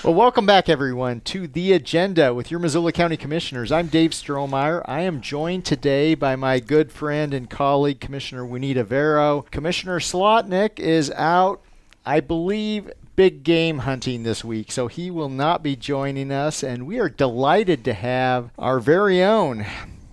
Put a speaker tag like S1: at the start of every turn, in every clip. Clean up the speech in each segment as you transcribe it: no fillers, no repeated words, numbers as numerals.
S1: Well, welcome back, everyone, to The Agenda with your Missoula County Commissioners. I'm Dave Strohmeyer. I am joined today by my good friend and colleague, Commissioner Juanita Vero. Commissioner Slotnick is out, I believe, big game hunting this week, so he will not be joining us, and we are delighted to have our very own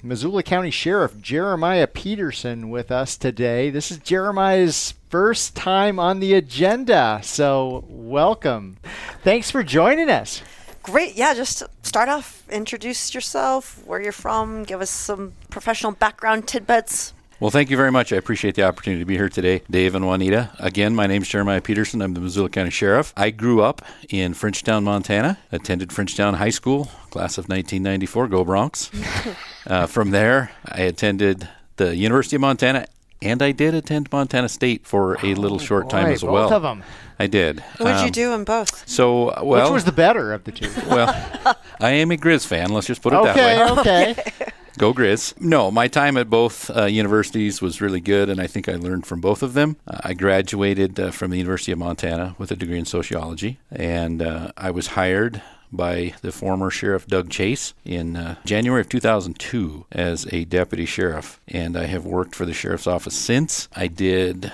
S1: Missoula County Sheriff Jeremiah Petersen with us today. This is Jeremiah's first time on the agenda, so welcome. Thanks for joining us.
S2: Great. Yeah, just start off, introduce yourself, where you're from, give us some professional background tidbits.
S3: Well, thank you very much. I appreciate the opportunity to be here today, Dave and Juanita. Again, my name is Jeremiah Petersen. I'm the Missoula County Sheriff. I grew up in Frenchtown, Montana, attended Frenchtown High School, class of 1994, go Bronx. From there, I attended the University of Montana, and I did attend Montana State for a little short time as well.
S1: Both of them.
S3: I did.
S2: What did you do in both?
S1: Which was the better of the two?
S3: Well, I am a Grizz fan. Let's just put it that way.
S1: Okay.
S3: Go Grizz. No, my time at both universities was really good, and I think I learned from both of them. I graduated from the University of Montana with a degree in sociology, and I was hired by the former Sheriff Doug Chase in January of 2002 as a deputy sheriff, and I have worked for the sheriff's office since. I did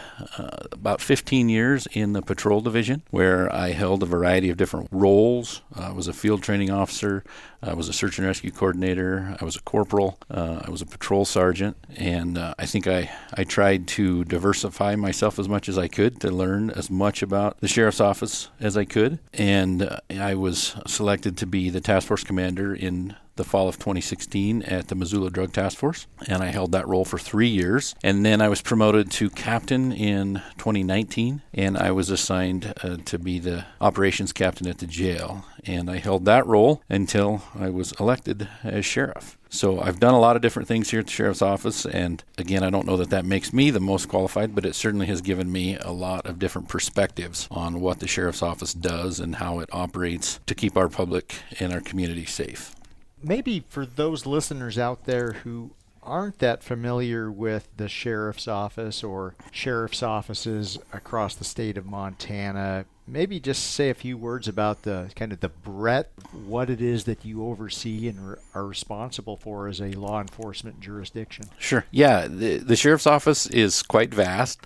S3: about 15 years in the patrol division, where I held a variety of different roles. I was a field training officer, I was a search and rescue coordinator, I was a corporal, I was a patrol sergeant, and I think I tried to diversify myself as much as I could to learn as much about the sheriff's office as I could, and I was selected to be the task force commander in the fall of 2016 at the Missoula Drug Task Force, and I held that role for 3 years. And then I was promoted to captain in 2019, and I was assigned to be the operations captain at the jail. And I held that role until I was elected as sheriff. So I've done a lot of different things here at the sheriff's office, and again, I don't know that makes me the most qualified, but it certainly has given me a lot of different perspectives on what the sheriff's office does and how it operates to keep our public and our community safe.
S1: Maybe for those listeners out there who aren't that familiar with the sheriff's office or sheriff's offices across the state of Montana, maybe just say a few words about the kind of the breadth, what it is that you oversee and are responsible for as a law enforcement jurisdiction.
S3: Sure. Yeah, the sheriff's office is quite vast.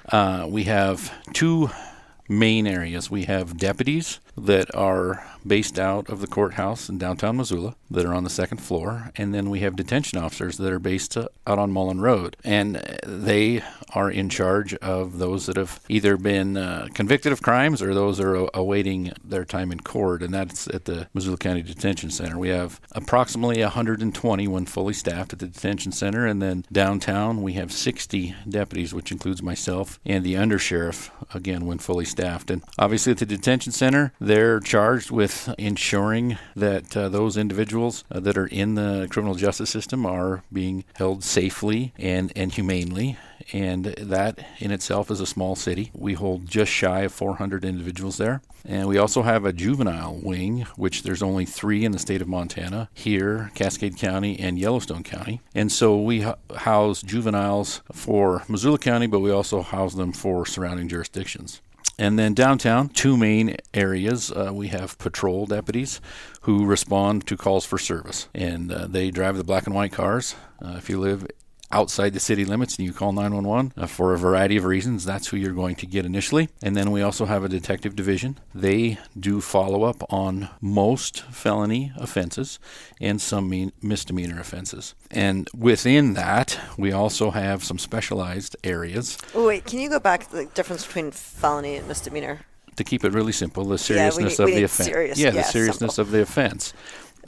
S3: We have two main areas. We have deputies that are based out of the courthouse in downtown Missoula that are on the second floor, and then we have detention officers that are based out on Mullen Road, and they are in charge of those that have either been convicted of crimes or those that are awaiting their time in court, and that's at the Missoula County Detention Center. We have approximately 120 when fully staffed at the detention center, and then downtown we have 60 deputies, which includes myself and the undersheriff, again, when fully staffed. And obviously at the detention center, they're charged with ensuring that those individuals that are in the criminal justice system are being held safely and humanely. And that in itself is a small city. We hold just shy of 400 individuals there. And we also have a juvenile wing, which there's only 3 in the state of Montana, here, Cascade County, and Yellowstone County. And so we house juveniles for Missoula County, but we also house them for surrounding jurisdictions. And then downtown, 2 main areas. We have patrol deputies who respond to calls for service. And they drive the black and white cars. If you live outside the city limits and you call 911 for a variety of reasons, that's who you're going to get initially. And then we also have a detective division. They do follow-up on most felony offenses and some misdemeanor offenses. And within that, we also have some specialized areas.
S2: Oh, wait, can you go back to the difference between felony and misdemeanor?
S3: To keep it really simple, the seriousness of the offense. The seriousness of the offense.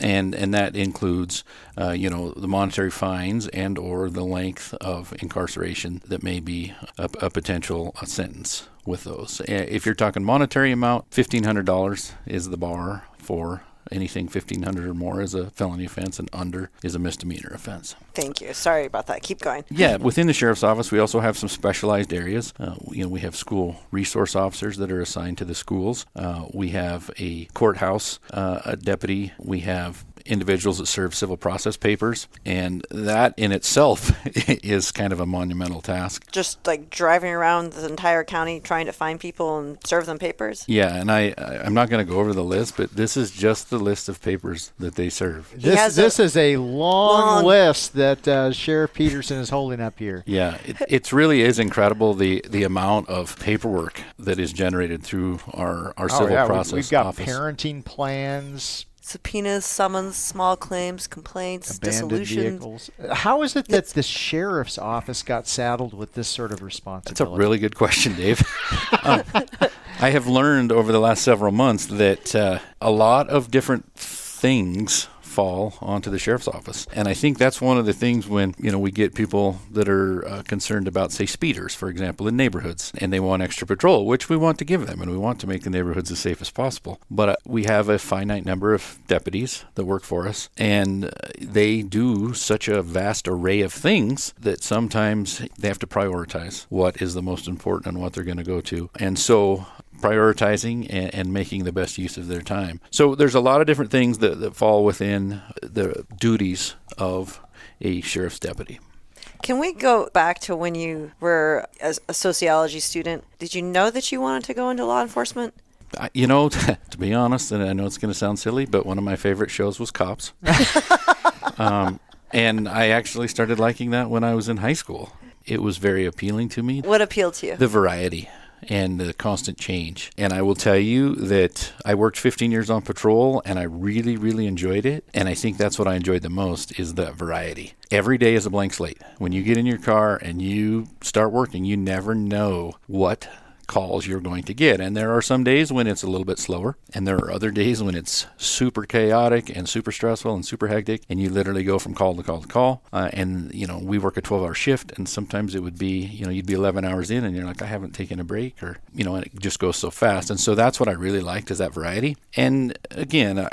S3: And that includes, the monetary fines and or the length of incarceration that may be a potential sentence with those. If you're talking monetary amount, $1,500 is the bar for anything $1,500 or more is a felony offense, and under is a misdemeanor offense.
S2: Thank you. Sorry about that. Keep going.
S3: Yeah, within the sheriff's office, we also have some specialized areas. We have school resource officers that are assigned to the schools. We have a courthouse a deputy. We have individuals that serve civil process papers, and that in itself is kind of a monumental task.
S2: Just like driving around the entire county trying to find people and serve them papers?
S3: Yeah, and I'm not going to go over the list, but this is just the list of papers that they serve.
S1: This is a long list that Sheriff Petersen is holding up here.
S3: Yeah, it really is incredible the amount of paperwork that is generated through our civil process
S1: We've got
S3: office.
S1: parenting plans,
S2: subpoenas, summons, small claims, complaints,
S1: abandoned
S2: dissolution.
S1: vehicles. How is it that the sheriff's office got saddled with this sort of responsibility?
S3: That's a really good question, Dave. I have learned over the last several months that a lot of different things fall onto the sheriff's office. And I think that's one of the things when, we get people that are concerned about, say, speeders, for example, in neighborhoods, and they want extra patrol, which we want to give them, and we want to make the neighborhoods as safe as possible. But we have a finite number of deputies that work for us, and they do such a vast array of things that sometimes they have to prioritize what is the most important and what they're going to go to. And so prioritizing and making the best use of their time. So there's a lot of different things that fall within the duties of a sheriff's deputy.
S2: Can we go back to when you were a sociology student? Did you know that you wanted to go into law enforcement?
S3: To be honest, and I know it's going to sound silly, but one of my favorite shows was Cops. And I actually started liking that when I was in high school. It was very appealing to me.
S2: What appealed to you?
S3: The variety and the constant change. And I will tell you that I worked 15 years on patrol, and I really, really enjoyed it. And I think that's what I enjoyed the most, is that variety. Every day is a blank slate. When you get in your car and you start working, you never know what calls you're going to get. And there are some days when it's a little bit slower, and there are other days when it's super chaotic and super stressful and super hectic, and you literally go from call to call to call. We work a 12-hour shift, and sometimes it would be, you'd be 11 hours in and you're like, I haven't taken a break, or, and it just goes so fast. And so that's what I really liked, is that variety. And again,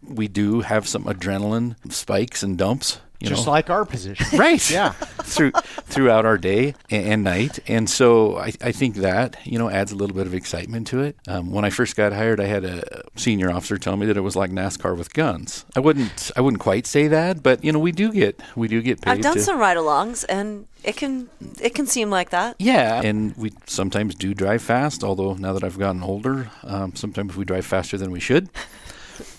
S3: we do have some adrenaline spikes and dumps.
S1: Just like our position.
S3: Right.
S1: Yeah.
S3: Throughout our day and night. And so I think that, adds a little bit of excitement to it. When I first got hired, I had a senior officer tell me that it was like NASCAR with guns. I wouldn't quite say that, but, we do get paid.
S2: I've done some ride-alongs, and it can seem like that.
S3: Yeah. And we sometimes do drive fast, although now that I've gotten older, sometimes we drive faster than we should.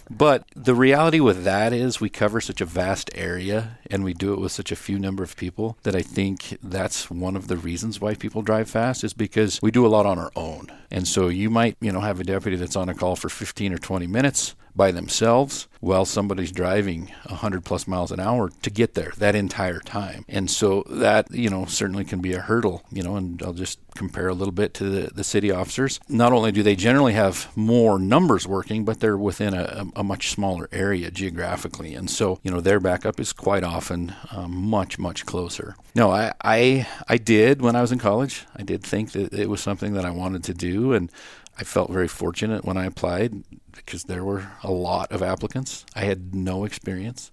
S3: But the reality with that is we cover such a vast area, and we do it with such a few number of people, that I think that's one of the reasons why people drive fast, is because we do a lot on our own. And so you might, have a deputy that's on a call for 15 or 20 minutes by themselves while somebody's driving 100 plus miles an hour to get there that entire time. And so that, certainly can be a hurdle, and I'll just compare a little bit to the city officers. Not only do they generally have more numbers working, but they're within a much smaller area geographically. And so, their backup is quite often much, much closer. No, I did, when I was in college, I did think that it was something that I wanted to do, and I felt very fortunate when I applied, because there were a lot of applicants. I had no experience.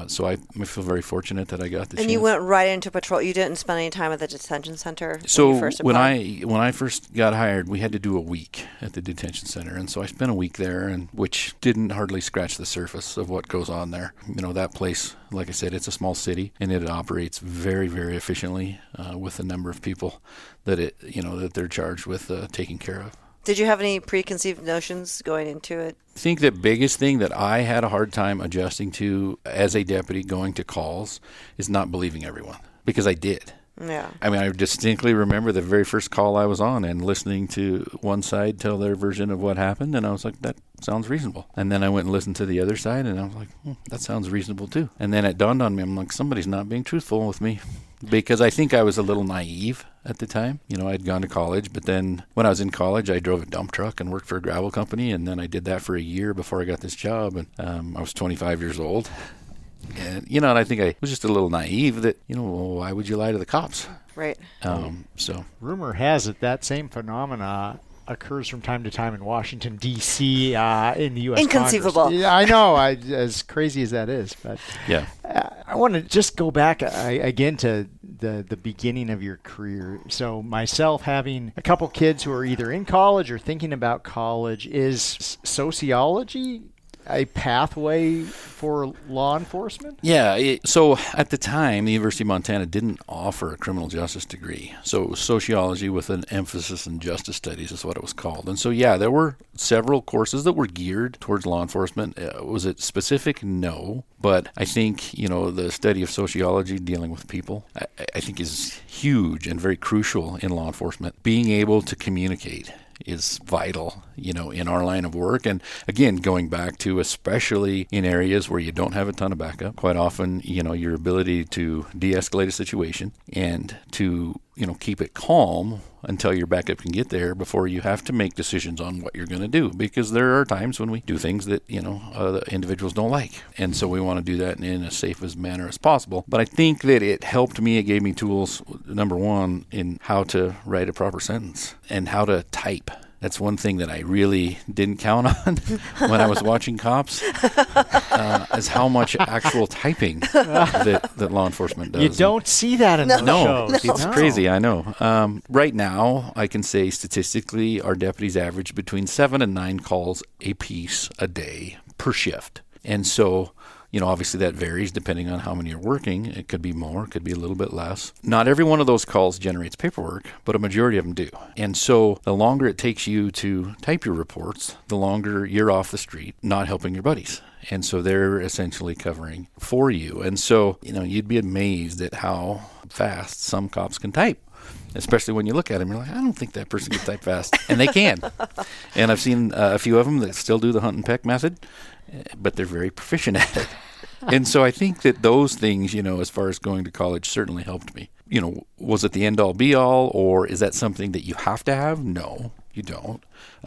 S3: So I feel very fortunate that I got the chance.
S2: And you went right into patrol. You didn't spend any time at the detention center
S3: so
S2: when you first applied?
S3: when I first got hired, we had to do a week at the detention center. And so I spent a week there, and which didn't hardly scratch the surface of what goes on there. That place, like I said, it's a small city, and it operates very, very efficiently with the number of people that that they're charged with taking care of.
S2: Did you have any preconceived notions going into it?
S3: I think the biggest thing that I had a hard time adjusting to as a deputy going to calls is not believing everyone, because I did.
S2: Yeah.
S3: I distinctly remember the very first call I was on and listening to one side tell their version of what happened, and I was like, that sounds reasonable. And then I went and listened to the other side, and I was like, that sounds reasonable too. And then it dawned on me, I'm like, somebody's not being truthful with me, because I think I was a little naive at the time. I'd gone to college, but then when I was in college, I drove a dump truck and worked for a gravel company, and then I did that for a year before I got this job, and I was 25 years old. And, and I think I was just a little naive that, why would you lie to the cops?
S2: Right.
S3: So
S1: rumor has it that same phenomena occurs from time to time in Washington, D.C., in the U.S.
S2: Inconceivable.
S1: Congress. Yeah, I know, as crazy as that is. But
S3: yeah,
S1: I want to just go back again to the beginning of your career. So myself, having a couple kids who are either in college or thinking about college, is sociology a pathway for law enforcement?
S3: Yeah. So at the time, the University of Montana didn't offer a criminal justice degree. So it was sociology with an emphasis in justice studies is what it was called. And so, yeah, there were several courses that were geared towards law enforcement. Was it specific? No. But I think, the study of sociology dealing with people, I think is huge and very crucial in law enforcement. Being able to communicate is vital, in our line of work. And again, going back to especially in areas where you don't have a ton of backup, quite often, your ability to de-escalate a situation and to, keep it calm until your backup can get there before you have to make decisions on what you're going to do. Because there are times when we do things that, the individuals don't like. And so we want to do that in as safe as manner as possible. But I think that it helped me. It gave me tools, number one, in how to write a proper sentence and how to type. That's one thing that I really didn't count on when I was watching Cops, is how much actual typing that law enforcement does.
S1: You don't see that in the shows.
S3: It's crazy, I know. Right now, I can say statistically, our deputies average between 7 and 9 calls a piece a day per shift. And so, obviously that varies depending on how many you're working. It could be more, it could be a little bit less. Not every one of those calls generates paperwork, but a majority of them do. And so the longer it takes you to type your reports, the longer you're off the street, not helping your buddies. And so they're essentially covering for you. And so, you'd be amazed at how fast some cops can type. Especially when you look at them, you're like, I don't think that person can type fast. And they can. And I've seen a few of them that still do the hunt and peck method, but they're very proficient at it. And so I think that those things, as far as going to college, certainly helped me. Was it the end-all, be-all, or is that something that you have to have? No, you don't.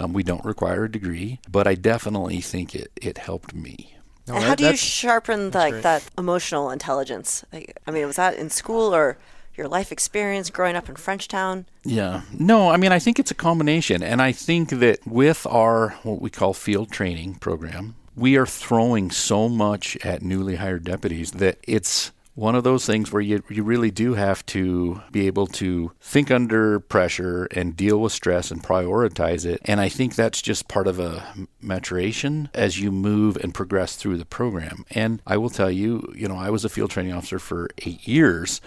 S3: We don't require a degree, but I definitely think it helped me.
S2: No, and how do you sharpen that emotional intelligence? Was that in school or your life experience growing up in Frenchtown?
S3: Yeah. No, I think it's a combination. And I think that with our, what we call field training program, we are throwing so much at newly hired deputies that it's one of those things where you really do have to be able to think under pressure and deal with stress and prioritize it. And I think that's just part of a maturation as you move and progress through the program. And I will tell you, I was a field training officer for 8 years.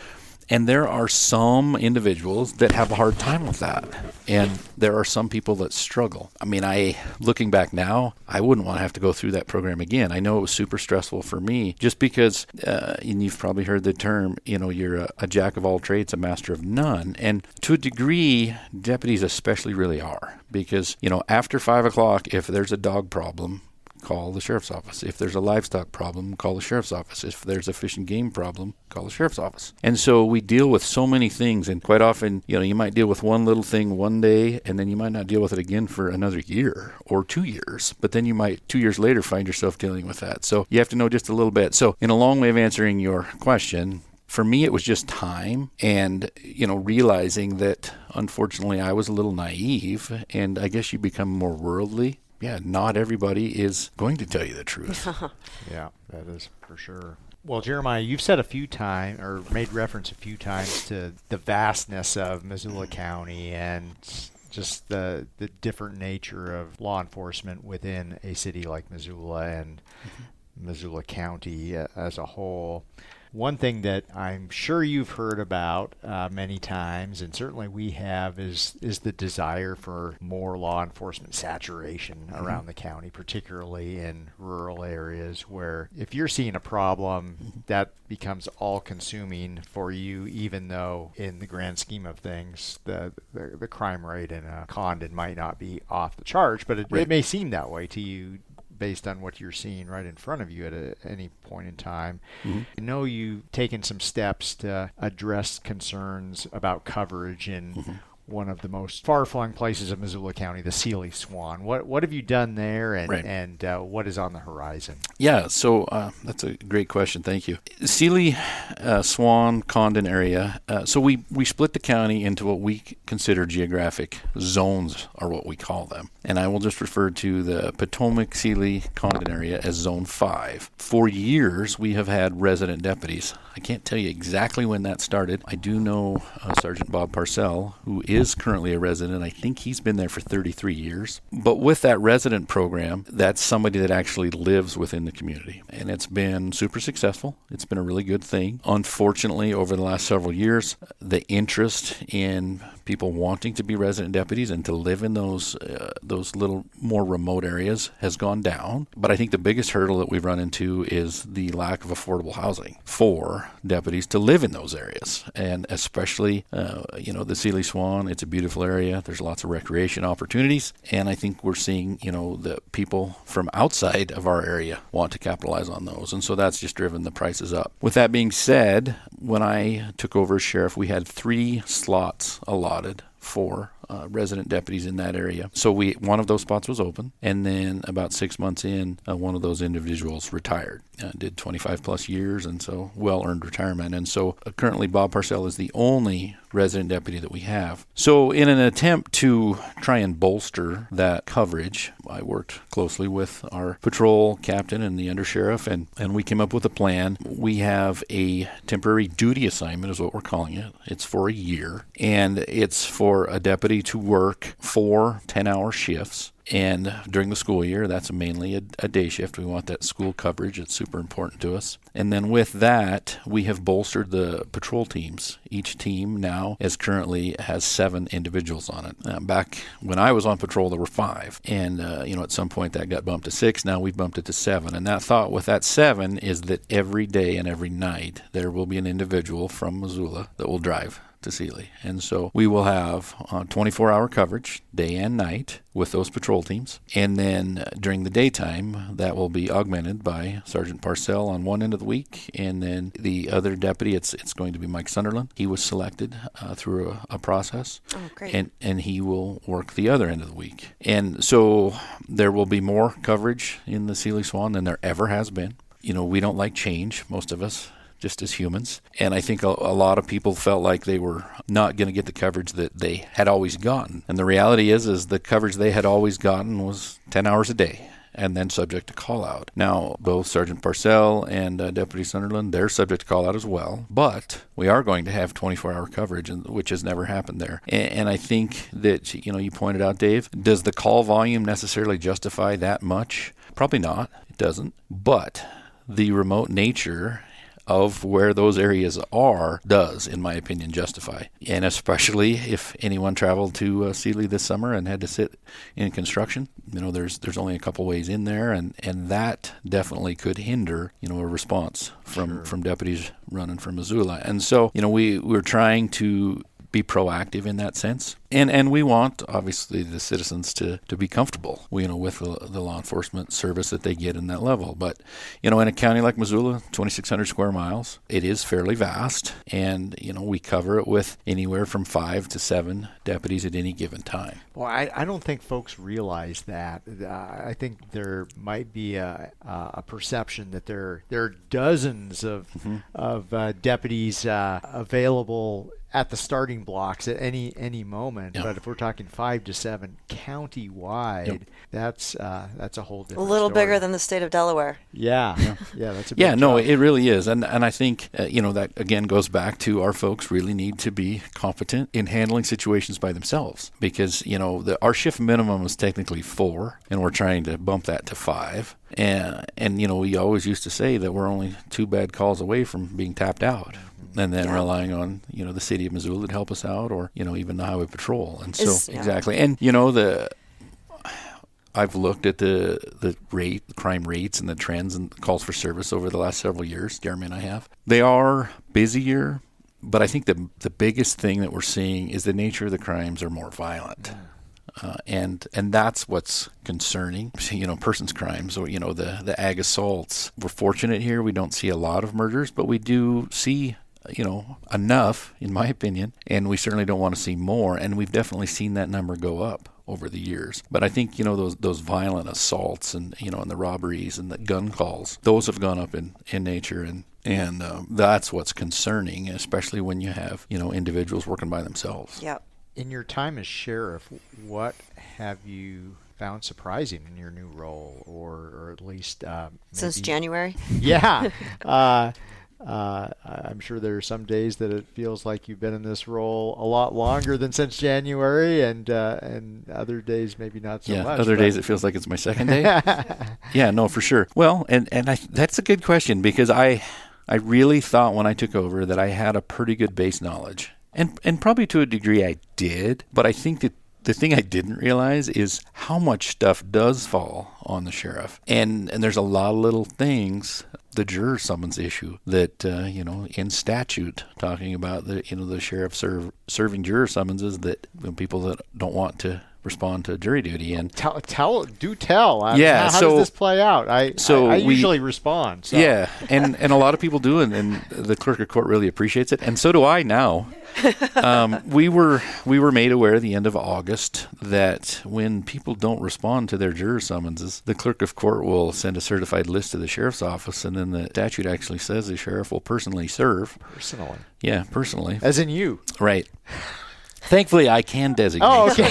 S3: And there are some individuals that have a hard time with that. And there are some people that struggle. Looking back now, I wouldn't want to have to go through that program again. I know it was super stressful for me just because, and you've probably heard the term, you're a jack of all trades, a master of none. And to a degree, deputies especially really are. Because, after 5 o'clock, if there's a dog problem, call the sheriff's office. If there's a livestock problem, call the sheriff's office. If there's a fish and game problem, call the sheriff's office. And so we deal with so many things, and quite often, you might deal with one little thing one day, and then you might not deal with it again for another year or 2 years. But then you might 2 years later find yourself dealing with that. So you have to know just a little bit. So in a long way of answering your question, for me, it was just time and, realizing that unfortunately I was a little naive, and I guess you become more worldly. Yeah, not everybody is going to tell you the truth.
S1: Yeah, that is for sure. Well, Jeremiah, you've said a few times, or made reference a few times to the vastness of Missoula County and just the different nature of law enforcement within a city like Missoula and Missoula County as a whole. One thing that I'm sure you've heard about many times, and certainly we have, is the desire for more law enforcement saturation around the county, particularly in rural areas where if you're seeing a problem, that becomes all-consuming for you, even though in the grand scheme of things, the crime rate in Condon might not be off the charts, but it may seem that way to you based on what you're seeing right in front of you at any point in time. I know you've taken some steps to address concerns about coverage in one of the most far-flung places of Missoula County, the Sealy Swan. What have you done there, and what is on the horizon?
S3: Yeah, so that's a great question. Thank you. Sealy, Swan, Condon area. So we split the county into what we consider geographic zones, are what we call them. And I will just refer to the Potomac, Sealy, Condon area as Zone 5. For years, we have had resident deputies. I can't tell you exactly when that started. I do know Sergeant Bob Parcell, who is currently a resident. I think he's been there for 33 years. But with that resident program, that's somebody that actually lives within the community. And it's been super successful. It's been a really good thing. Unfortunately, over the last several years, the interest in people wanting to be resident deputies and to live in those little more remote areas has gone down. But I think the biggest hurdle that we've run into is the lack of affordable housing for deputies to live in those areas. And especially, the Sealy Swan, it's a beautiful area. There's lots of recreation opportunities. And I think we're seeing, the people from outside of our area want to capitalize on those. And so that's just driven the prices up. With that being said, when I took over as sheriff, we had 3 slots allotted for resident deputies in that area. So one of those spots was open, and then about 6 months in, one of those individuals retired. Did 25 plus years, and so well-earned retirement. And so currently Bob Parcell is the only resident deputy that we have. So in an attempt to try and bolster that coverage, I worked closely with our patrol captain and the undersheriff, and we came up with a plan. We have a temporary duty assignment is what we're calling it. It's for a year, and it's for a deputy to work 4 10-hour shifts. And during the school year, that's mainly a day shift. We want that school coverage. It's super important to us. And then with that, we have bolstered the patrol teams. Each team now currently has 7 individuals on it. Back when I was on patrol, there were 5. And, at some point that got bumped to 6. Now we've bumped it to 7. And that thought with that 7 is that every day and every night there will be an individual from Missoula that will drive to Sealy. And so we will have 24-hour coverage, day and night, with those patrol teams. And then during the daytime, that will be augmented by Sergeant Parcell on one end of the week, and then the other deputy, it's going to be Mike Sunderland. He was selected through a process.
S2: Oh, great.
S3: And he will work the other end of the week. And so there will be more coverage in the Sealy Swan than there ever has been. We don't like change, most of us, just as humans. And I think a lot of people felt like they were not going to get the coverage that they had always gotten. And the reality is the coverage they had always gotten was 10 hours a day and then subject to call out. Now, both Sergeant Parcell and Deputy Sunderland, they're subject to call out as well. But we are going to have 24-hour coverage, which has never happened there. And I think that, you pointed out, Dave, does the call volume necessarily justify that much? Probably not. It doesn't. But the remote nature of where those areas does, in my opinion, justify. And especially if anyone traveled to Sealy this summer and had to sit in construction, there's only a couple ways in there, and that definitely could hinder, a response from deputies running from Missoula. And so, we're trying to be proactive in that sense. And we want, obviously, the citizens to be comfortable, with the law enforcement service that they get in that level. But, in a county like Missoula, 2,600 square miles, it is fairly vast. And, we cover it with anywhere from 5 to 7 deputies at any given time.
S1: Well, I don't think folks realize that. I think there might be a perception that there are dozens of deputies available at the starting blocks at any moment. Yep. But if we're talking 5 to 7 county-wide, yep, that's a whole different
S2: A little
S1: story.
S2: bigger than the state of Delaware.
S1: Yeah, that's a big
S3: yeah. No,
S1: job.
S3: it really is, and I think that again goes back to our folks really need to be competent in handling situations by themselves, because our shift minimum is technically 4, and we're trying to bump that to 5. And we always used to say that we're only 2 bad calls away from being tapped out. And then relying on, the city of Missoula to help us out, or, even the highway patrol. And so, exactly. And, I've looked at the crime rates and the trends and calls for service over the last several years. Jeremy and I have. They are busier, but I think the biggest thing that we're seeing is the nature of the crimes are more violent. And that's what's concerning, persons crimes, or, the ag assaults. We're fortunate here. We don't see a lot of murders, but we do see enough, in my opinion, and we certainly don't want to see more, and we've definitely seen that number go up over the years. But I think, those violent assaults and, and the robberies and the gun calls, those have gone up in nature, and that's what's concerning, especially when you have, individuals working by themselves.
S2: Yep.
S1: In your time as sheriff, what have you found surprising in your new role, or at least
S2: since January?
S1: Yeah. I'm sure there are some days that it feels like you've been in this role a lot longer than since January, and other days maybe not so much.
S3: Other days it feels like it's my second day. Yeah, no, for sure. Well, that's a good question, because I really thought when I took over that I had a pretty good base knowledge, and probably to a degree I did, but I think that the thing I didn't realize is how much stuff does fall on the sheriff. And there's a lot of little things, the juror summons issue that, in statute, talking about the sheriff serving juror summonses that people that don't want to respond to jury duty. And
S1: tell. How does this play out? I usually respond. So.
S3: Yeah, and a lot of people do, and the clerk of court really appreciates it, and so do I now. We were made aware at the end of August that when people don't respond to their juror summonses, the clerk of court will send a certified list to the sheriff's office, and then the statute actually says the sheriff will personally serve.
S1: Personally?
S3: Yeah, personally.
S1: As in you?
S3: Right. Thankfully, I can designate.
S1: Oh, okay.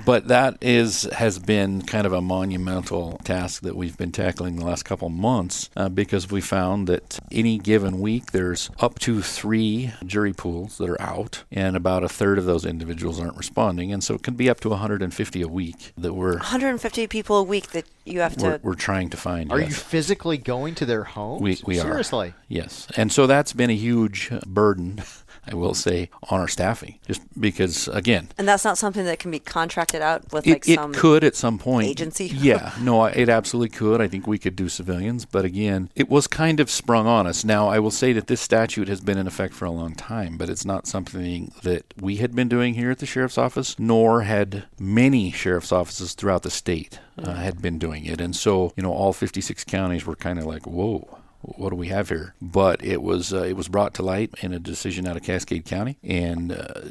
S3: But that has been kind of a monumental task that we've been tackling the last couple of months, because we found that any given week there's up to 3 jury pools that are out, and about a third of those individuals aren't responding, and so it can be up to 150 a week that
S2: 150 people a week that you have to.
S3: We're trying to find.
S1: Are you physically going to their homes?
S3: We are.
S1: Seriously?
S3: Yes, and so that's been a huge burden, I will say, on our staffing, just because, again...
S2: And that's not something that can be contracted out with
S3: it
S2: some...
S3: It could at some point.
S2: Agency?
S3: Yeah. No, it absolutely could. I think we could do civilians. But again, it was kind of sprung on us. Now, I will say that this statute has been in effect for a long time, but it's not something that we had been doing here at the sheriff's office, nor had many sheriff's offices throughout the state had been doing it. And so, all 56 counties were kind of like, whoa. What do we have here? But it was brought to light in a decision out of Cascade County, and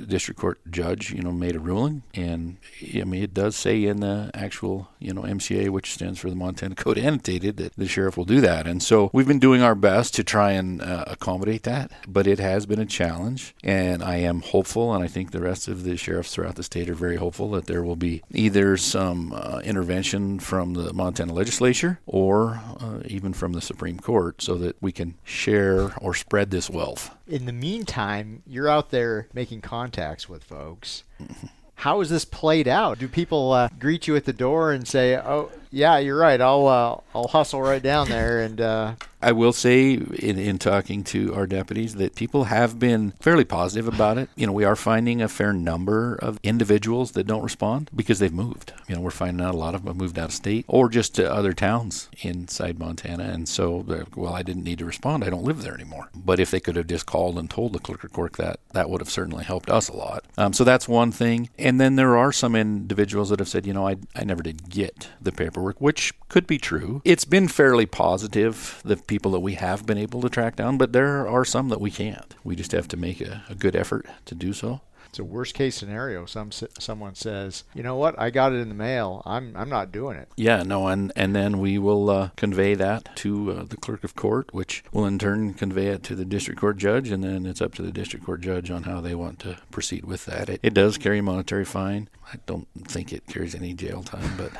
S3: district court judge, made a ruling, and it does say in the actual, MCA, which stands for the Montana Code Annotated, that the sheriff will do that. And so we've been doing our best to try and accommodate that, but it has been a challenge, and I am hopeful, and I think the rest of the sheriffs throughout the state are very hopeful that there will be either some intervention from the Montana legislature or even from the Supreme Court, so that we can share or spread this wealth.
S1: In the meantime, you're out there making contacts with folks. Mm-hmm. How is this played out? Do people greet you at the door and say, "Oh, yeah, you're right. I'll hustle right down there"? And
S3: I will say, in talking to our deputies, that people have been fairly positive about it. We are finding a fair number of individuals that don't respond because they've moved. We're finding out a lot of them have moved out of state or just to other towns inside Montana. And so, I didn't need to respond. I don't live there anymore. But if they could have just called and told the clerk of court that would have certainly helped us a lot. So that's one thing. And then there are some individuals that have said, I never did get the paperwork, which could be true. It's been fairly positive, the people that we have been able to track down, but there are some that we can't. We just have to make a good effort to do so.
S1: It's a worst case scenario. Someone says, "You know what? I got it in the mail. I'm not doing it."
S3: Yeah, no, and then we will convey that to the clerk of court, which will in turn convey it to the district court judge, and then it's up to the district court judge on how they want to proceed with that. It does carry a monetary fine. I don't think it carries any jail time, but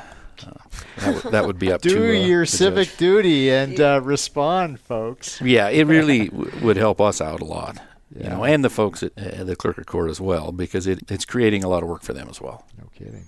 S3: that would be up to
S1: do your civic
S3: judge.
S1: Duty and respond, folks.
S3: Yeah, it really would help us out a lot.
S1: Yeah.
S3: And the folks at the clerk of court as well, because it's creating a lot of work for them as well.
S1: No kidding.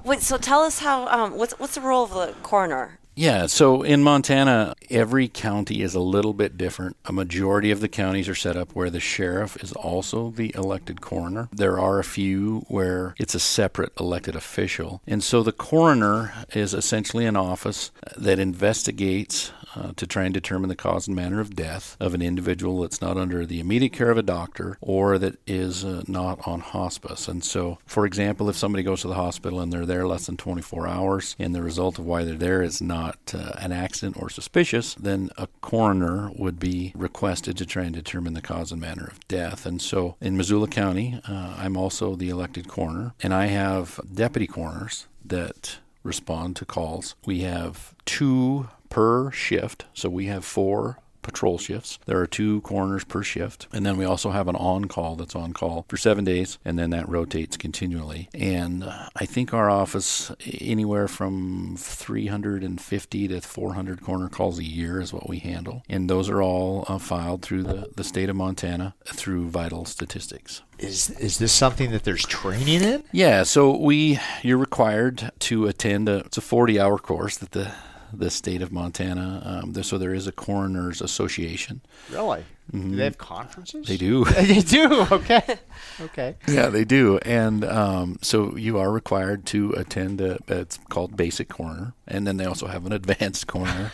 S2: Wait, so tell us how. What's the role of the coroner?
S3: Yeah, so in Montana, every county is a little bit different. A majority of the counties are set up where the sheriff is also the elected coroner. There are a few where it's a separate elected official. And so the coroner is essentially an office that investigates to try and determine the cause and manner of death of an individual that's not under the immediate care of a doctor or that is not on hospice. And so, for example, if somebody goes to the hospital and they're there less than 24 hours and the result of why they're there is not an accident or suspicious, then a coroner would be requested to try and determine the cause and manner of death. And so in Missoula County, I'm also the elected coroner, and I have deputy coroners that respond to calls. We have 2 per shift, so we have 4 patrol shifts. There are 2 coroners per shift. And then we also have an on-call that's on call for 7 days, and then that rotates continually. And I think our office, anywhere from 350 to 400 coroner calls a year is what we handle. And those are all filed through the state of Montana through vital statistics.
S1: Is this something that there's training in?
S3: Yeah, so you're required to attend it's a 40-hour course that the state of Montana, so there is a coroners association.
S1: Really? Mm-hmm. Do they have conferences?
S3: They do.
S1: They do? Okay.
S3: Yeah, they do. And so you are required to attend it's called basic coroner, and then they also have an advanced coroner.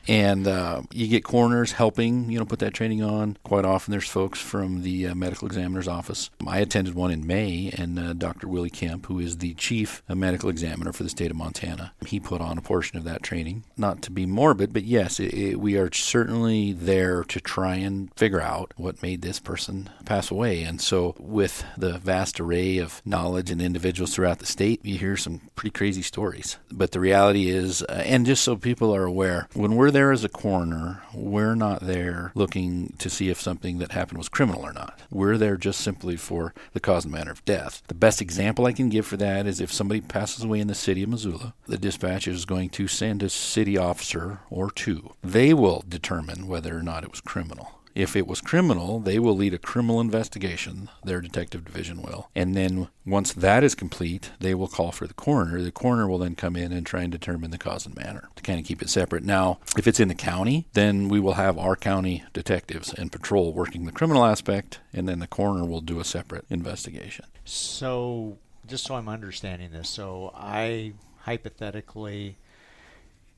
S3: And you get coroners helping, put that training on. Quite often there's folks from the medical examiner's office. I attended one in May, and Dr. Willie Kemp, who is the chief medical examiner for the state of Montana, he put on a portion of that training. Not to be morbid, but yes, we are certainly there to try and figure out what made this person pass away. And so with the vast array of knowledge and individuals throughout the state, you hear some pretty crazy stories. But the reality is, and just so people are aware, when we're there as a coroner, we're not there looking to see if something that happened was criminal or not. We're there just simply for the cause and manner of death. The best example I can give for that is if somebody passes away in the city of Missoula, the dispatch is going to send a city officer or 2. They will determine whether or not it was criminal. If it was criminal, they will lead a criminal investigation, their detective division will. And then once that is complete, they will call for the coroner. The coroner will then come in and try and determine the cause and manner to kind of keep it separate. Now, if it's in the county, then we will have our county detectives and patrol working the criminal aspect, and then the coroner will do a separate investigation.
S1: So, just so I'm understanding this, so I hypothetically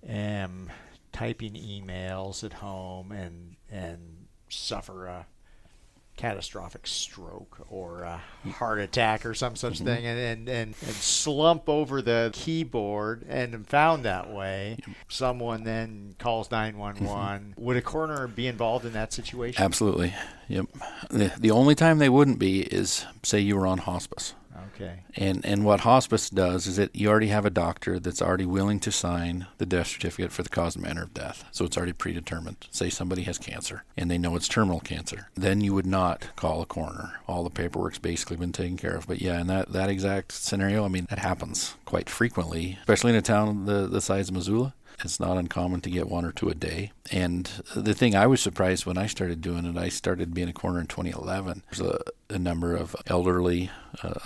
S1: am typing emails at home and suffer a catastrophic stroke or a heart attack or some such thing and slump over the keyboard and am found that way. Someone then calls 911. Would a coroner be involved in that situation?
S3: Absolutely. Yep. The only time they wouldn't be is, say, you were on hospice.
S1: Okay.
S3: And what hospice does is that you already have a doctor that's already willing to sign the death certificate for the cause and manner of death. So it's already predetermined. Say somebody has cancer and they know it's terminal cancer. Then you would not call a coroner. All the paperwork's basically been taken care of. But yeah, in that exact scenario, that happens quite frequently, especially in a town the size of Missoula. It's not uncommon to get 1 or 2 a day. And the thing I was surprised when I started doing it, I started being a coroner in 2011. There's a number of elderly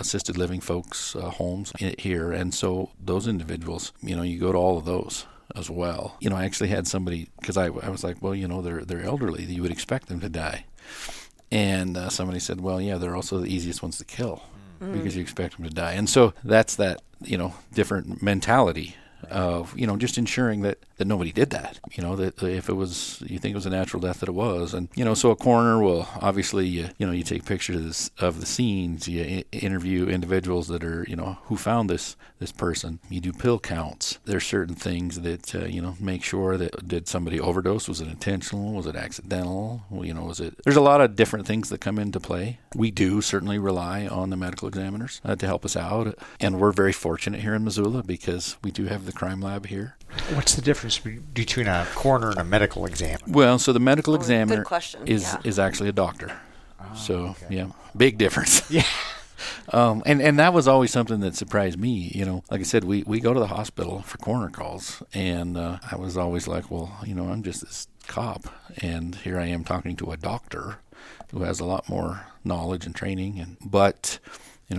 S3: assisted living folks' homes here. And so those individuals, you go to all of those as well. I actually had somebody, because I was like, well, they're elderly. You would expect them to die. And somebody said, well, yeah, they're also the easiest ones to kill because you expect them to die. And so that's that, different mentality of, just ensuring that nobody did that, that if it was, you think it was a natural death, that it was. And, so a coroner will obviously, you take pictures of the scenes, you interview individuals that are, who found this person. You do pill counts. There's certain things that, make sure that did somebody overdose? Was it intentional? Was it accidental? There's a lot of different things that come into play. We do certainly rely on the medical examiners to help us out. And we're very fortunate here in Missoula because we do have the crime lab here.
S1: What's the difference between a coroner and a medical examiner?
S3: Well, so the medical examiner
S2: good question.
S3: is actually a doctor. So,
S1: okay.
S3: yeah, big difference.
S1: Yeah.
S3: And that was always something that surprised me. Like I said, we go to the hospital for coroner calls, and I was always like, well, I'm just this cop, and here I am talking to a doctor who has a lot more knowledge and training. But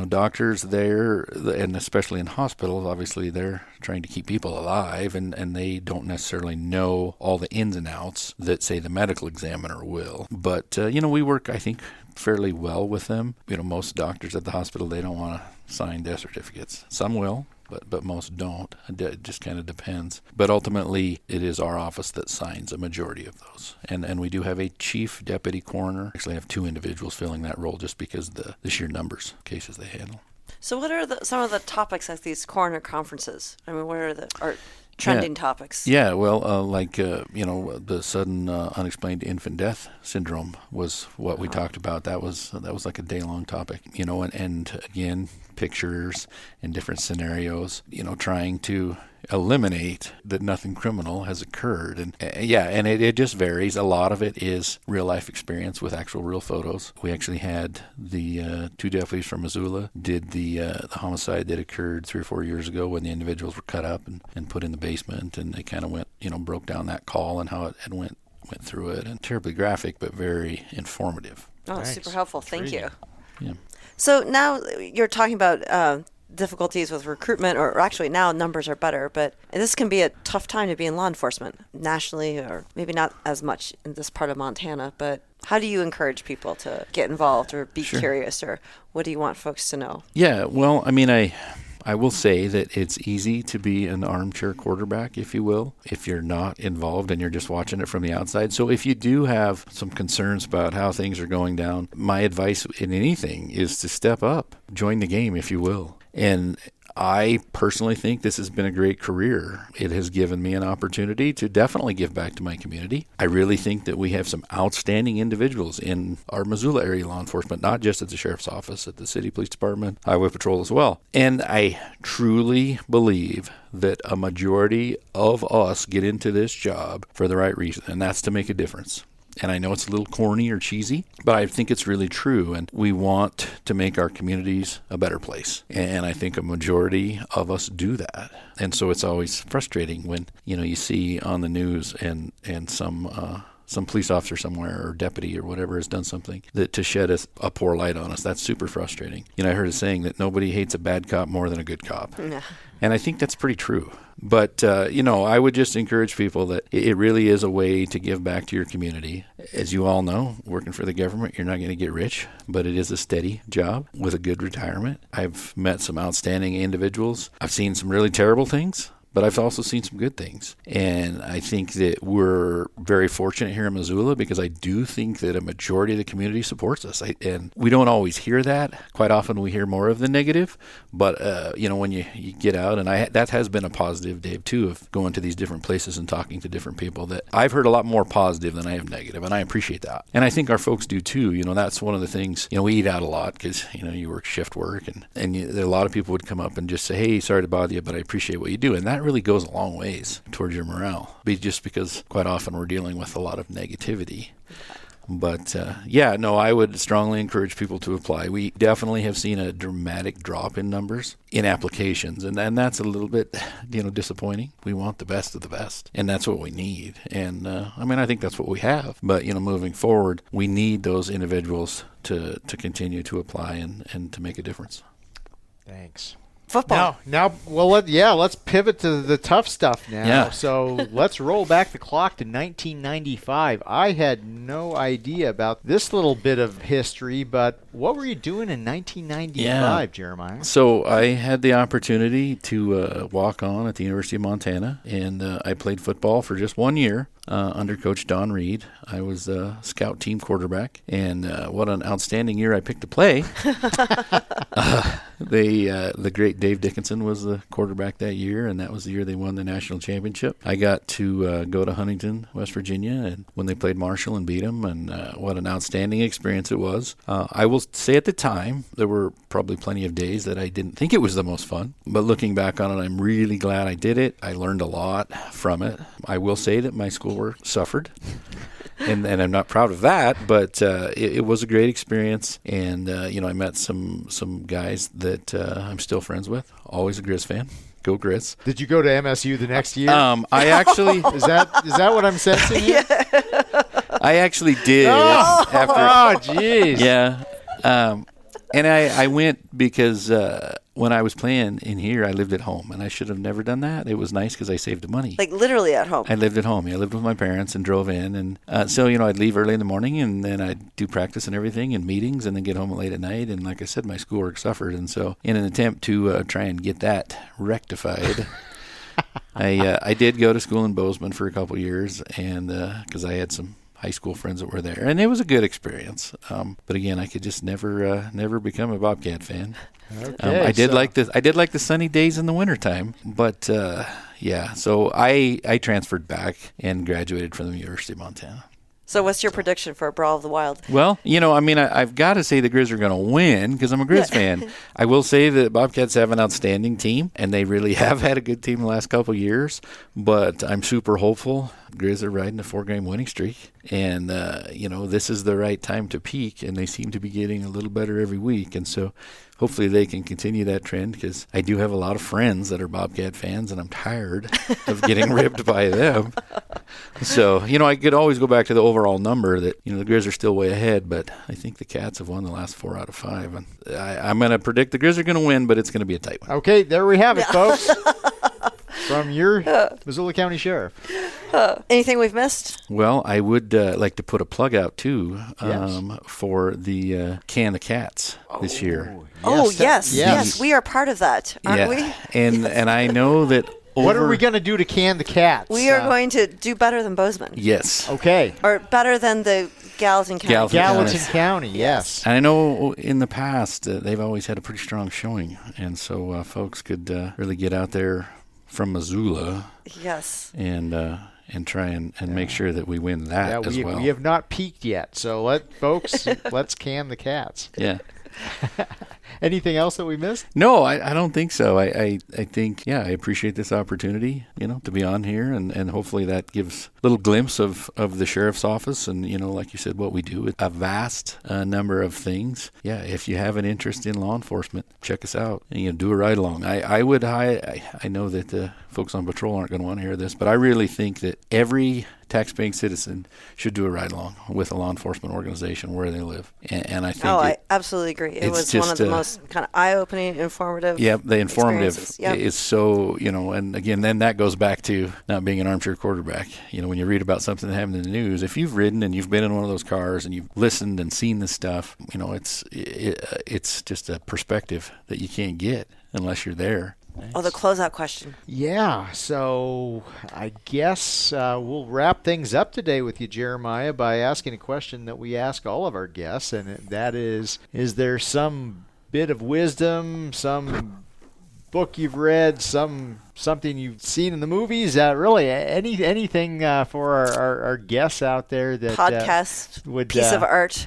S3: doctors there, and especially in hospitals, obviously they're trying to keep people alive, and they don't necessarily know all the ins and outs that, say, the medical examiner will. But, we work, I think, fairly well with them. Most doctors at the hospital, they don't want to sign death certificates. Some will, but most don't. It just kind of depends. But ultimately, it is our office that signs a majority of those. And we do have a chief deputy coroner. Actually, have 2 individuals filling that role just because of the sheer numbers of cases they handle.
S2: So what are some of the topics at these coroner conferences? What are trending topics?
S3: Yeah, well, the sudden unexplained infant death syndrome was what we talked about. That was like a day-long topic, and again, pictures and different scenarios, trying to eliminate that nothing criminal has occurred. And it just varies. A lot of it is real life experience with actual real photos. We actually had the 2 deputies from Missoula did the homicide that occurred 3 or 4 years ago when the individuals were cut up and put in the basement, and they kind of went, broke down that call and how it had went through it. And terribly graphic, but very informative.
S2: Oh,
S1: Thanks.
S2: super helpful. Thank you.
S3: Yeah.
S2: So now you're talking about difficulties with recruitment, or actually now numbers are better, but this can be a tough time to be in law enforcement nationally, or maybe not as much in this part of Montana. But how do you encourage people to get involved or be curious, or what do you want folks to know?
S3: Yeah, well, I will say that it's easy to be an armchair quarterback, if you will, if you're not involved and you're just watching it from the outside. So if you do have some concerns about how things are going down, my advice in anything is to step up, join the game, if you will. And I personally think this has been a great career. It has given me an opportunity to definitely give back to my community. I really think that we have some outstanding individuals in our Missoula area law enforcement, not just at the Sheriff's Office, at the City Police Department, Highway Patrol as well. And I truly believe that a majority of us get into this job for the right reason, and that's to make a difference. And I know it's a little corny or cheesy, but I think it's really true. And we want to make our communities a better place. And I think a majority of us do that. And so it's always frustrating when, you see on the news and some police officer somewhere or deputy or whatever has done something that to shed a poor light on us. That's super frustrating. I heard a saying that nobody hates a bad cop more than a good cop. Yeah. And I think that's pretty true. But, I would just encourage people that it really is a way to give back to your community. As you all know, working for the government, you're not going to get rich, but it is a steady job with a good retirement. I've met some outstanding individuals. I've seen some really terrible things, but I've also seen some good things. And I think that we're very fortunate here in Missoula because I do think that a majority of the community supports us. And we don't always hear that. Quite often we hear more of the negative. But, when you get out, and that has been a positive, Dave, too, of going to these different places and talking to different people, that I've heard a lot more positive than I have negative, and I appreciate that. And I think our folks do, too. That's one of the things, we eat out a lot because, you work shift work. And a lot of people would come up and just say, hey, sorry to bother you, but I appreciate what you do. And that really goes a long ways towards your morale, just because quite often we're dealing with a lot of negativity. But I would strongly encourage people to apply. We definitely have seen a dramatic drop in numbers in applications, and that's a little bit, disappointing. We want the best of the best, and that's what we need. And I think that's what we have. But moving forward, we need those individuals to continue to apply and to make a difference.
S1: Thanks.
S2: Football.
S1: Let's pivot to the tough stuff now.
S3: Yeah.
S1: So let's roll back the clock to 1995. I had no idea about this little bit of history, but what were you doing in 1995, Jeremiah?
S3: So I had the opportunity to walk on at the University of Montana, and I played football for just 1 year. Under Coach Don Reed. I was a scout team quarterback, and what an outstanding year I picked to play. The great Dave Dickinson was the quarterback that year, and that was the year they won the national championship. I got to go to Huntington, West Virginia, and when they played Marshall and beat them, and what an outstanding experience it was. I will say at the time, there were probably plenty of days that I didn't think it was the most fun, but looking back on it, I'm really glad I did it. I learned a lot from it. I will say that my schoolwork suffered, and I'm not proud of that, but it was a great experience, and I met some guys that I'm still friends with. Always a Grizz fan. Go Grizz.
S1: Did you go to MSU the next year?
S3: I actually
S1: is that what I'm sensing here?
S3: I actually did.
S1: Jeez.
S3: Yeah. And I went because when I was playing in here, I lived at home, and I should have never done that. It was nice because I saved money.
S2: Like literally at home?
S3: I lived at home. I lived with my parents and drove in. And so, I'd leave early in the morning, and then I'd do practice and everything and meetings, and then get home late at night. And like I said, my schoolwork suffered. And so in an attempt to try and get that rectified, I did go to school in Bozeman for a couple years, and because I had some high school friends that were there, and it was a good experience. But again, I could just never become a Bobcat fan.
S1: Okay,
S3: I did like the sunny days in the wintertime, but so I transferred back and graduated from the University of Montana.
S2: So what's your prediction for Brawl of the Wild?
S3: Well, I've got to say the Grizz are going to win because I'm a Grizz fan. I will say that Bobcats have an outstanding team, and they really have had a good team the last couple of years, but I'm super hopeful. Grizz are riding a 4-game winning streak, and, this is the right time to peak, and they seem to be getting a little better every week, and so hopefully they can continue that trend because I do have a lot of friends that are Bobcat fans, and I'm tired of getting ribbed by them. So, I could always go back to the overall number that, the Grizz are still way ahead, but I think the Cats have won the last 4 out of 5. And I'm going to predict the Grizz are going to win, but it's going to be a tight one.
S1: Okay, there we have it, folks. From your Missoula County Sheriff.
S2: Anything we've missed?
S3: Well, I would like to put a plug out, too, for the Can the Cats this year.
S2: Yes. We are part of that, aren't we?
S3: And I know that
S1: what are we going to do to can the Cats?
S2: We are going to do better than Bozeman.
S3: Yes.
S1: Okay.
S2: Or better than the Gallatin County.
S1: Gallatin County, yes.
S3: And I know in the past they've always had a pretty strong showing, and so folks could really get out there from Missoula.
S2: Yes.
S3: And try and make sure that we win that as well.
S1: We have not peaked yet, so let's can the Cats.
S3: Yeah.
S1: Anything else that we missed?
S3: No, I don't think so. I think, I appreciate this opportunity, to be on here, and hopefully that gives a little glimpse of the sheriff's office and, like you said, what we do. A vast number of things. Yeah, if you have an interest in law enforcement, check us out and, do a ride-along. I know that the folks on patrol aren't going to want to hear this, but I really think that every taxpaying citizen should do a ride-along with a law enforcement organization where they live. And I think
S2: I absolutely agree. It was one of the most kind of eye-opening, informative
S3: the informative is so, and again, then that goes back to not being an armchair quarterback. When you read about something that happened in the news, if you've ridden and you've been in one of those cars and you've listened and seen this stuff, it's just a perspective that you can't get unless you're there.
S2: Oh, the closeout question.
S1: Yeah, so I guess we'll wrap things up today with you, Jeremiah, by asking a question that we ask all of our guests, and that is there some bit of wisdom, some book you've read, something you've seen in the movies, really anything for our guests out there that
S2: podcast
S1: would
S2: piece of art.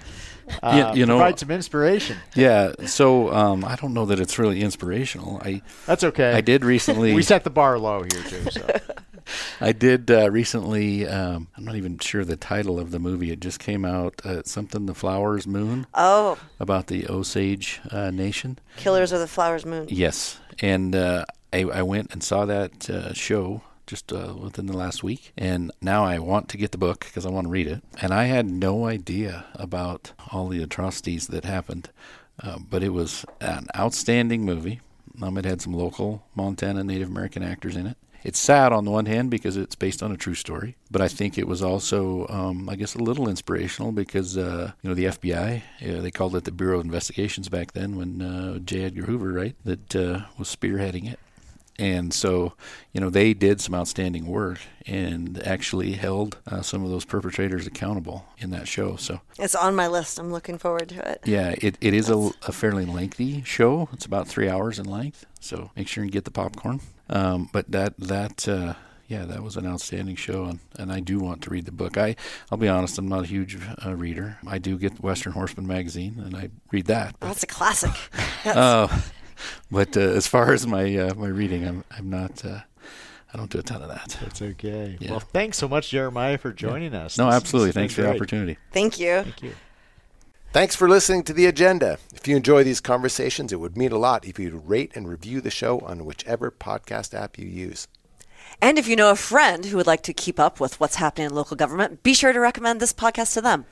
S1: Provide some inspiration.
S3: Yeah, so I don't know that it's really inspirational.
S1: That's okay.
S3: I did recently.
S1: We set the bar low here too. So.
S3: I did recently. I'm not even sure the title of the movie. It just came out. Something the Flowers Moon.
S2: Oh.
S3: About the Osage Nation.
S2: Killers of the Flowers Moon.
S3: Yes, and I went and saw that show just within the last week, and now I want to get the book because I want to read it. And I had no idea about all the atrocities that happened, but it was an outstanding movie. It had some local Montana Native American actors in it. It's sad on the one hand because it's based on a true story, but I think it was also, I guess, a little inspirational because, the FBI, they called it the Bureau of Investigations back then when J. Edgar Hoover, right, that was spearheading it. And so, they did some outstanding work and actually held some of those perpetrators accountable in that show. So
S2: it's on my list. I'm looking forward to it.
S3: Yeah, it is a fairly lengthy show. It's about 3 hours in length. So make sure you get the popcorn. But that was an outstanding show, and I do want to read the book. I'll be honest, I'm not a huge reader. I do get Western Horseman magazine, and I read that.
S2: Oh, that's a classic.
S3: But as far as my reading, I'm not. I don't do a ton of that.
S1: That's okay.
S3: Yeah.
S1: Well, thanks so much, Jeremiah, for joining us.
S3: No, absolutely. Thanks for the opportunity.
S2: Thank you.
S1: Thank you.
S4: Thanks for listening to The Agenda. If you enjoy these conversations, it would mean a lot if you'd rate and review the show on whichever podcast app you use.
S2: And if you know a friend who would like to keep up with what's happening in local government, be sure to recommend this podcast to them.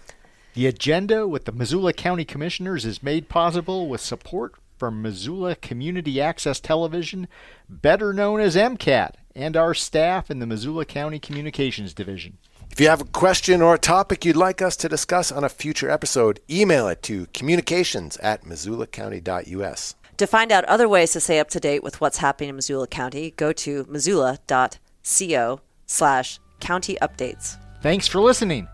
S1: The Agenda with the Missoula County Commissioners is made possible with support from Missoula Community Access Television, better known as MCAT, and our staff in the Missoula County Communications Division.
S4: If you have a question or a topic you'd like us to discuss on a future episode, email it to communications@missoulacounty.us.
S2: To find out other ways to stay up to date with what's happening in Missoula County, go to missoula.co/county updates.
S1: Thanks for listening.